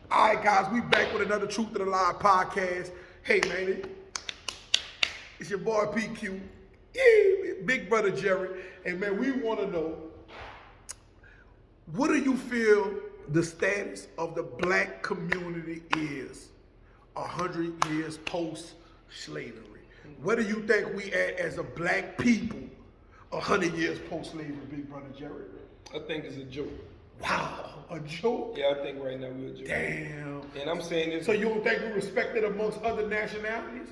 All right, guys, we back with another Truth of the Lie podcast. Hey, man, it's your boy P.Q. Yeah, big brother Jerry. Hey, man, we want to know, what do you feel the status of the black community is 100 years post-slavery? Where do you think we at as a black people 100 years post-slavery, big brother Jerry? I think it's a joke. Wow, a joke? Yeah, I think right now we're a joke. Damn. And I'm saying this. So you don't think we respected amongst other nationalities?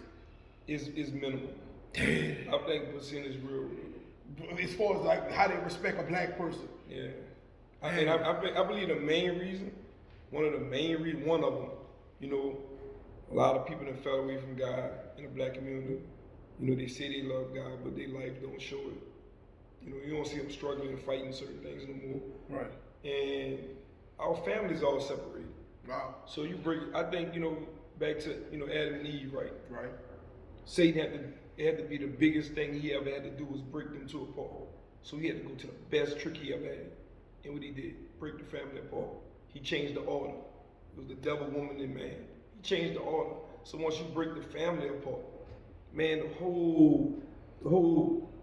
Is minimal. Damn. I think percentage real. As far as like how they respect a black person. Yeah. I believe the main reason, one of them, you know, a lot of people that fell away from God in the black community. You know, they say they love God, but their life don't show it. You know, you don't see them struggling and fighting certain things no more. Right. And our families all separated. Wow. So you break, I think, you know, back to, you know, Adam and Eve, right? Right. Satan had to be the biggest thing he ever had to do was break them two apart. So he had to go to the best trick he ever had. And what he did, break the family apart. He changed the order. It was the devil, woman, and man. He changed the order. So once you break the family apart, man, the whole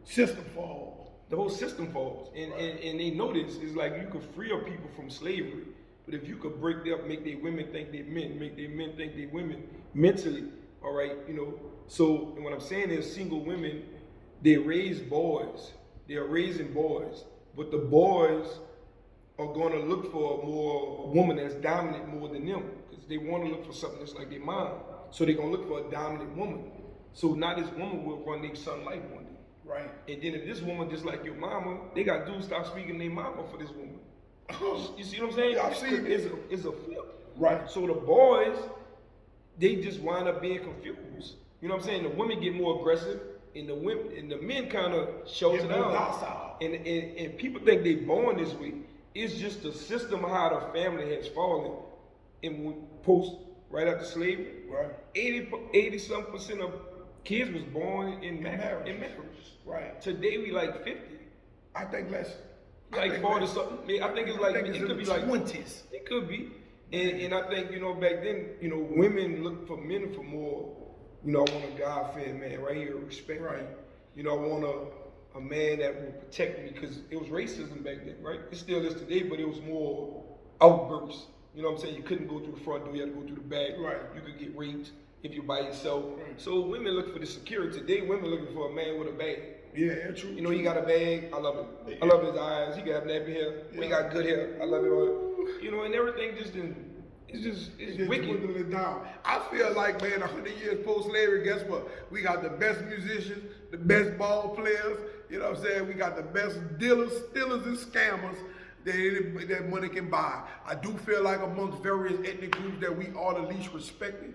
system falls. The whole system falls. And they know this. It's like you could free up people from slavery, but if you could break them up, make their women think they're men, make their men think they're women mentally, all right, you know. So, and what I'm saying is single women, they raise boys. They are raising boys, but the boys are going to look for a woman that's dominant more than them, because they want to look for something that's like their mom. So they're going to look for a dominant woman. So now this woman will run their son life one day. Right. And then if this woman just like your mama, they got dudes stop speaking their mama for this woman. You see what I'm saying? Yeah, I've seen it. It's a flip. Right. So the boys, they just wind up being confused. You know what I'm saying? The women get more aggressive, and the men kind of shows it out. And people think they born this way. It's just the system of how the family has fallen. And post right after slavery, right, 80% of kids was born in marriage. Right. Today we like 50. I think less. Like 40 something. I think it's like it could be like 20s. It could be. And I think, you know, back then, you know, women look for men for more. You know, I want a God-fearing man right here, respect me. You know, I want a man that will protect me, because it was racism back then, right? It still is today, but it was more outbursts. You know what I'm saying? You couldn't go through the front door, you had to go through the back. Right. You could get raped if you're by yourself. Right. So women look for the security. Today, women looking for a man with a bag. Yeah, true. You know, he got a bag. I love it. I love his eyes. He got nappy hair. Yeah. He got good hair. I love it. You know, and everything just it's wicked. Dwindling it down. I feel like, man, 100 years post-slavery, guess what? We got the best musicians, the best ball players. You know what I'm saying? We got the best dealers, stealers, and scammers that money can buy. I do feel like amongst various ethnic groups that we are the least respected.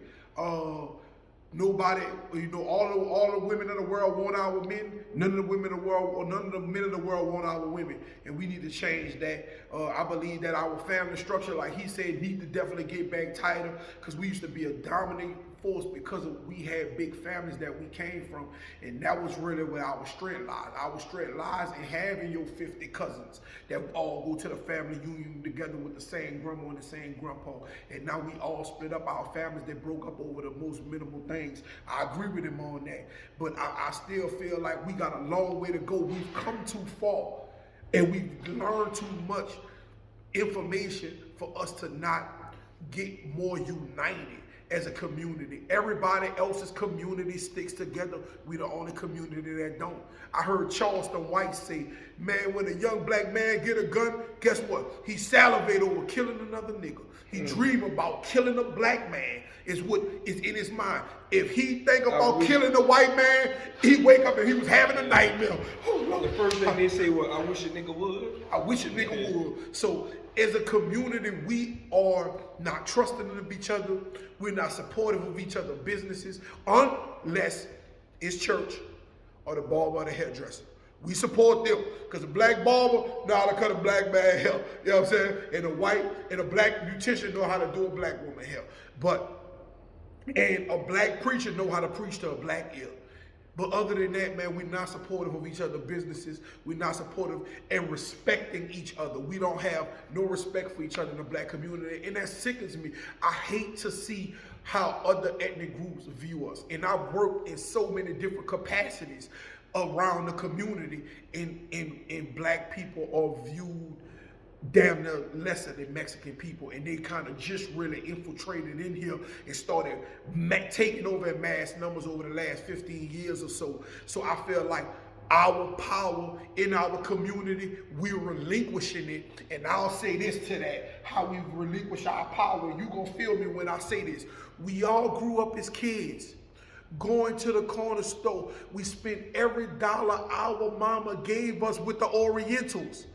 Nobody, you know, all the women in the world want our men. None of the women in the world, or none of the men in the world want our women, and we need to change that. I believe that our family structure, like he said, need to definitely get back tighter, because we used to be a dominant force because we had big families that we came from, and that was really where our strength lies. Our strength lies in having your 50 cousins that all go to the family union together with the same grandma and the same grandpa, and now we all split up our families that broke up over the most minimal things. I agree with him on that, but I still feel like we got a long way to go. We've come too far, and we've learned too much information for us to not get more united as a community. Everybody else's community sticks together. We the only community that don't. I heard Charleston White say, man, when a young black man get a gun, guess what? He salivate over killing another nigga. He dream about killing a black man is what is in his mind. If he think about killing a white man, he wake up and he was having a nightmare. Oh, Lord. The first thing they say, well, I wish a nigga would. I wish a nigga would. So as a community, we are not trusting of each other. We're not supportive of each other's businesses, unless it's church or the barber or the hairdresser. We support them, because a black barber know how to cut a black man hair. You know what I'm saying? And a white and a black beautician know how to do a black woman hair. And a black preacher know how to preach to a black ear. But other than that, man, we're not supportive of each other's businesses. We're not supportive and respecting each other. We don't have no respect for each other in the black community. And that sickens me. I hate to see how other ethnic groups view us. And I've worked in so many different capacities around the community, and black people are viewed damn near lesser than Mexican people, and they kind of just really infiltrated in here and started taking over in mass numbers over the last 15 years or so. So I feel like our power in our community, we're relinquishing it. And I'll say this to that, how we relinquish our power. You gonna feel me when I say this. We all grew up as kids going to the corner store. We spent every dollar our mama gave us with the Orientals.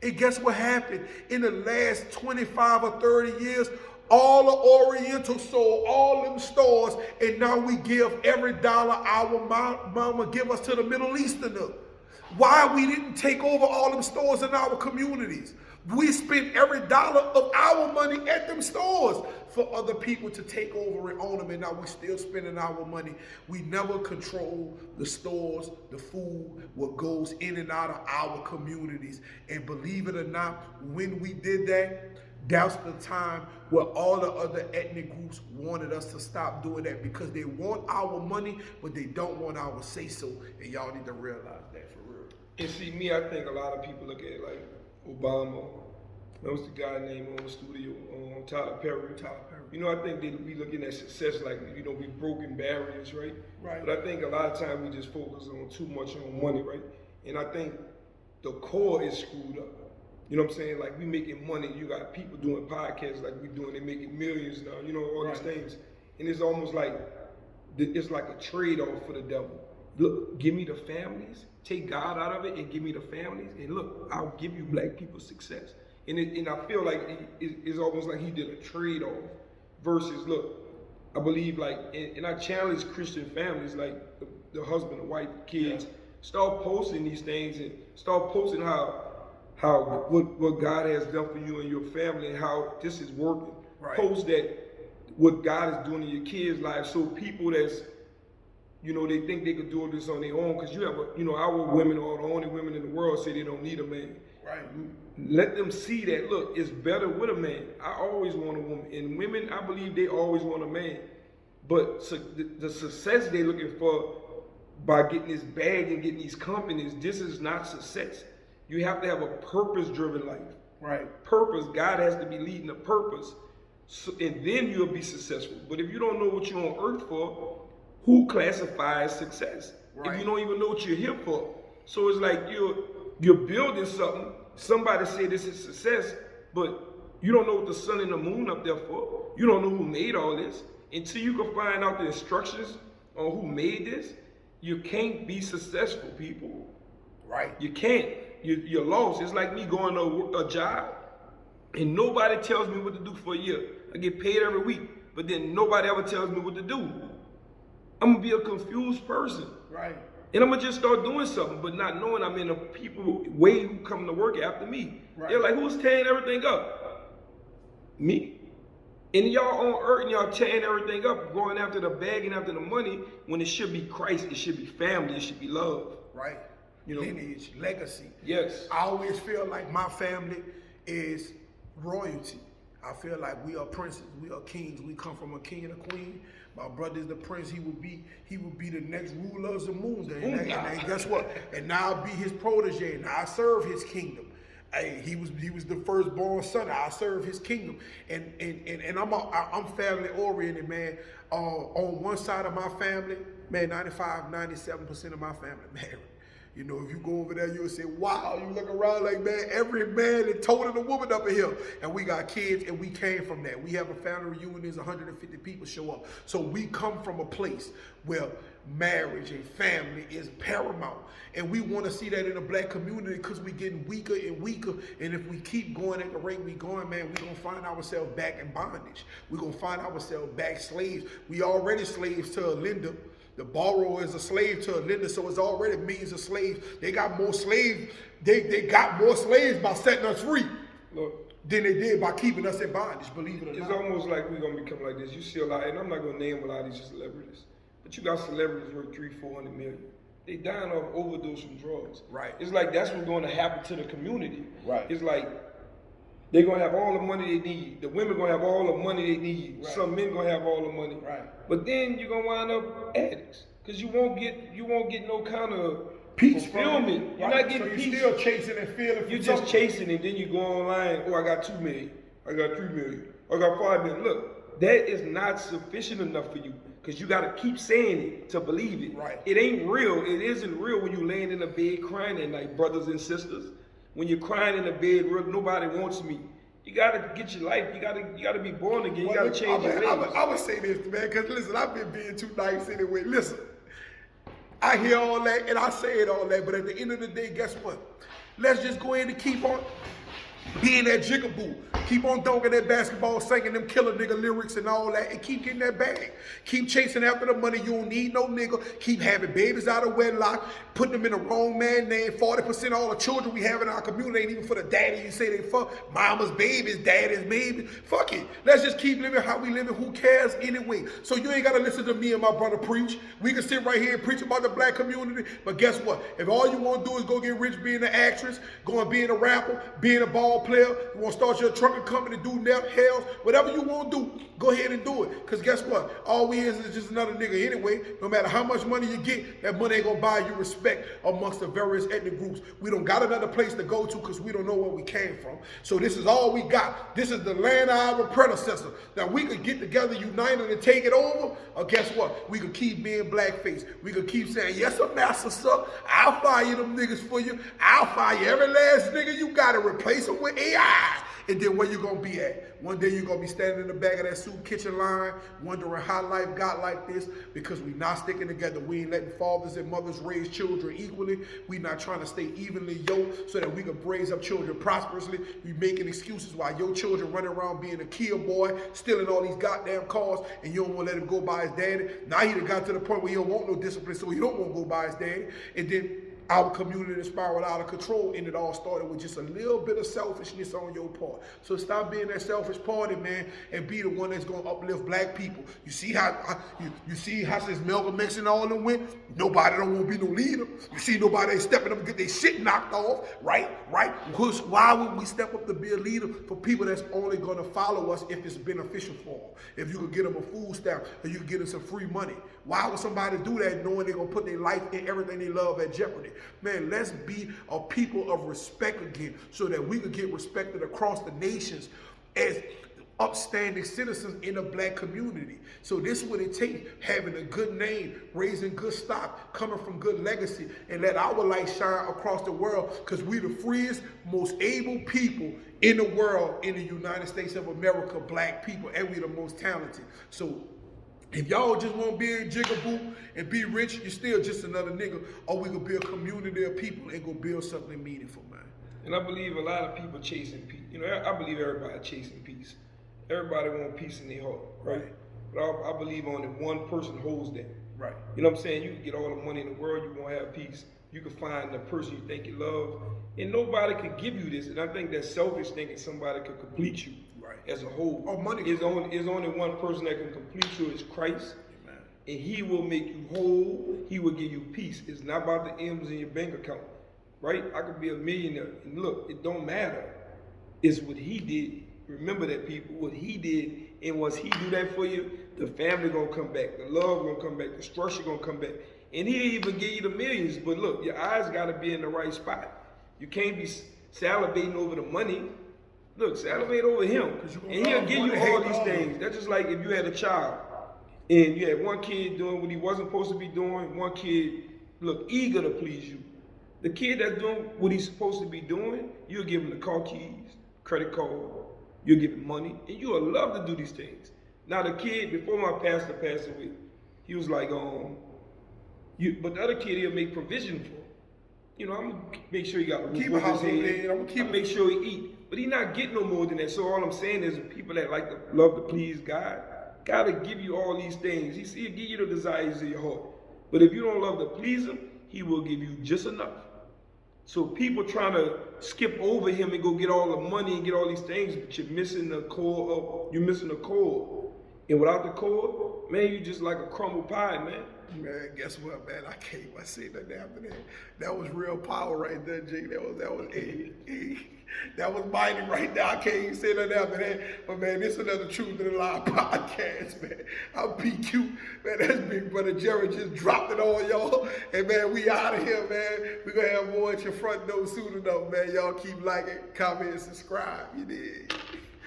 And guess what happened? In the last 25 or 30 years, all the Orientals sold all them stores, and now we give every dollar our mama give us to the Middle Easterner. Why we didn't take over all them stores in our communities? We spent every dollar of our money at them stores for other people to take over and own them, and now we're still spending our money. We never control the stores, the food, what goes in and out of our communities. And believe it or not, when we did that, that's the time where all the other ethnic groups wanted us to stop doing that, because they want our money, but they don't want our say-so. And y'all need to realize that for real. And see, me, I think a lot of people look at it like Obama. That was the guy named on the studio, Tyler Perry. You know, I think they be looking at success like, you know, we broken barriers, right? Right. But I think a lot of times we just focus on too much on money, right? And I think the core is screwed up. You know what I'm saying? Like, we making money. You got people doing podcasts like we doing. They making millions now. You know, all these things. And it's almost like, it's like a trade-off for the devil. Look, give me the families. Take God out of it and give me the families. And look, I'll give you black people success. And I feel like it's almost like he did a trade-off versus, look, I believe like, and I challenge Christian families, like the husband, the wife, kids, start posting these things and start posting what God has done for you and your family and how this is working. Right. Post that what God is doing in your kids' lives, so people that's, you know, they think they could do this on their own, because you have, our women are the only women in the world say they don't need a man. Right. Let them see that, look, it's better with a man. I always want a woman. And women, I believe they always want a man. But the success they're looking for by getting this bag and getting these companies, this is not success. You have to have a purpose-driven life. Right. Purpose, God has to be leading a purpose, and then you'll be successful. But if you don't know what you're on earth for, who classifies success? Right. If you don't even know what you're here for. So it's like you're building something. Somebody say this is success, but you don't know what the sun and the moon up there for. You don't know who made all this. Until you can find out the instructions on who made this, you can't be successful, people. Right. You can't. You're lost. It's like me going to a job and nobody tells me what to do for a year. I get paid every week, but then nobody ever tells me what to do. I'm gonna be a confused person. Right. And I'm gonna just start doing something, but not knowing I'm in the people way who come to work after me. Right. They're like, who's tearing everything up? Me. And y'all on earth and y'all tearing everything up, going after the bag and after the money, when it should be Christ, it should be family, it should be love. Right. You know, lineage, legacy. Yes. I always feel like my family is royalty. I feel like we are princes, we are kings. We come from a king and a queen. My brother is the prince. He will be the next ruler of the moon. And guess what? And now I'll be his protege. And I serve his kingdom. Hey, he was the firstborn son. I serve his kingdom. And I'm family oriented, man. On one side of my family, man, 97% of my family married. You know, if you go over there, you'll say, wow, you look around like, man, every man is toting a woman up in here. And we got kids, and we came from that. We have a family reunion, there's 150 people show up. So we come from a place where marriage and family is paramount. And we want to see that in the black community, because we're getting weaker and weaker. And if we keep going at the rate we're going, man, we're going to find ourselves back in bondage. We're going to find ourselves back slaves. We already slaves to a lender. The borrower is a slave to a lender, so it's already millions of slaves. They got more slaves. They got more slaves by setting us free, look, than they did by keeping us in bondage. Believe it or not. It's almost like we're gonna become like this. You see a lot, and I'm not gonna name a lot of these celebrities, but you got celebrities worth 300-400 million. They dying off overdose from drugs. Right. It's like that's what's going to happen to the community. Right. It's like they're gonna have all the money they need. The women gonna have all the money they need. Right. Some men gonna have all the money. Right. But then you're gonna wind up addicts. Cause you won't get no kind of Peace fulfillment. You're not getting peace. You're still chasing and feeling. You're just chasing and then you go online, oh, I got 2 million, I got 3 million, I got 5 million. Look, that is not sufficient enough for you. Because you got to keep saying it to believe it. Right. It ain't real. It isn't real when you laying in a bed crying at night, brothers and sisters. When you're crying in the bed, nobody wants me. You gotta get your life. You gotta be born again. You gotta change your ways. I would say this, man, because listen, I've been being too nice anyway. Listen, I hear all that and I say it all that, but at the end of the day, guess what? Let's just go ahead and keep on being that jigaboo. Keep on dunking that basketball, singing them killer nigga lyrics and all that, and keep getting that bag. Keep chasing after the money. You don't need no nigga. Keep having babies out of wedlock, putting them in the wrong man name. 40% of all the children we have in our community ain't even for the daddy you say they fuck. Mama's babies, daddy's baby. Fuck it. Let's just keep living how we living. Who cares anyway? So you ain't got to listen to me and my brother preach. We can sit right here and preach about the black community, but guess what? If all you want to do is go get rich being an actress, going being a rapper, being a ball player, you want to start your trucking company, do hells, whatever you want to do, go ahead and do it. Because guess what? All we is just another nigga anyway. No matter how much money you get, that money ain't going to buy you respect amongst the various ethnic groups. We don't got another place to go to because we don't know where we came from. So this is all we got. This is the land of our predecessor. Now we could get together, united, and take it over, or guess what? We could keep being blackface. We could keep saying, yes, sir, master, sir. I'll fire them niggas for you. I'll fire every last nigga you got to replace them with AI. And then where you gonna be at? One day you're gonna be standing in the back of that soup kitchen line, wondering how life got like this, because we not sticking together. We ain't letting fathers and mothers raise children equally. We not trying to stay evenly yoked so that we can raise up children prosperously. We making excuses why your children running around being a kill boy, stealing all these goddamn cars, and you don't want to let him go by his daddy. Now he done got to the point where he don't want no discipline, so he don't want to go by his daddy. And then our community spiraled out of control, and it all started with just a little bit of selfishness on your part. So stop being that selfish party, man, and be the one that's gonna uplift black people. You see how since Malcolm X and all them went, nobody don't want to be no leader. You see nobody ain't stepping up and get their shit knocked off, right? Why would we step up to be a leader for people that's only gonna follow us if it's beneficial for them? If you could get them a food stamp, or you could get them some free money. Why would somebody do that knowing they're gonna put their life and everything they love at jeopardy? Man, let's be a people of respect again so that we could get respected across the nations as upstanding citizens in the black community. So this is what it takes, having a good name, raising good stock, coming from good legacy, and let our light shine across the world, because we the freest, most able people in the world in the United States of America, black people, and we the most talented. So if y'all just want to be a jigaboo and be rich, you're still just another nigga. Or we could be a community of people and go build something meaningful, man. And I believe a lot of people chasing peace. You know, I believe everybody chasing peace. Everybody want peace in their heart, right? But I believe only one person holds that. Right. You know what I'm saying? You can get all the money in the world, you won't have peace. You can find the person you think you love, and nobody could give you this. And I think that selfish thinking somebody could complete you. As a whole, money is only one person that can complete you is Christ. Amen. And he will make you whole. He will give you peace. It's not about the M's in your bank account, right? I could be a millionaire, and look, it don't matter. It's what he did. Remember that, people, what he did, and once he do that for you, the family gonna come back, the love gonna come back, the structure gonna come back, and he'll even give you the millions. But look, your eyes gotta be in the right spot. You can't be salivating over the money. Look, salivate over him, and he'll give you all these things. That's just like if you had a child, and you had one kid doing what he wasn't supposed to be doing, one kid, look, eager to please you. The kid that's doing what he's supposed to be doing, you'll give him the car keys, credit card, you'll give him money, and you'll love to do these things. Now the kid, before my pastor passed away, he was like, but the other kid he'll make provision for. You know, I'm gonna make sure he got a roof over his head. I'm gonna make sure he eat. But he not getting no more than that. So all I'm saying is people that like to love to please God, gotta give you all these things. He'll give you the desires of your heart. But if you don't love to please him, he will give you just enough. So people trying to skip over him and go get all the money and get all these things, but you're missing the core. And without the core, man, you just like a crumble pie, man. Man, guess what, man? I can't even say nothing after that. That was real power right there, G. That was mighty right there. I can't even say nothing after that. But man, this is another Truth in the Line podcast, man. I'm PQ. Man, that's Big Brother Jerry just dropped it on y'all. And man, we out of here, man. We're gonna have more at your front door soon enough, man. Y'all keep liking, comment, and subscribe. You did.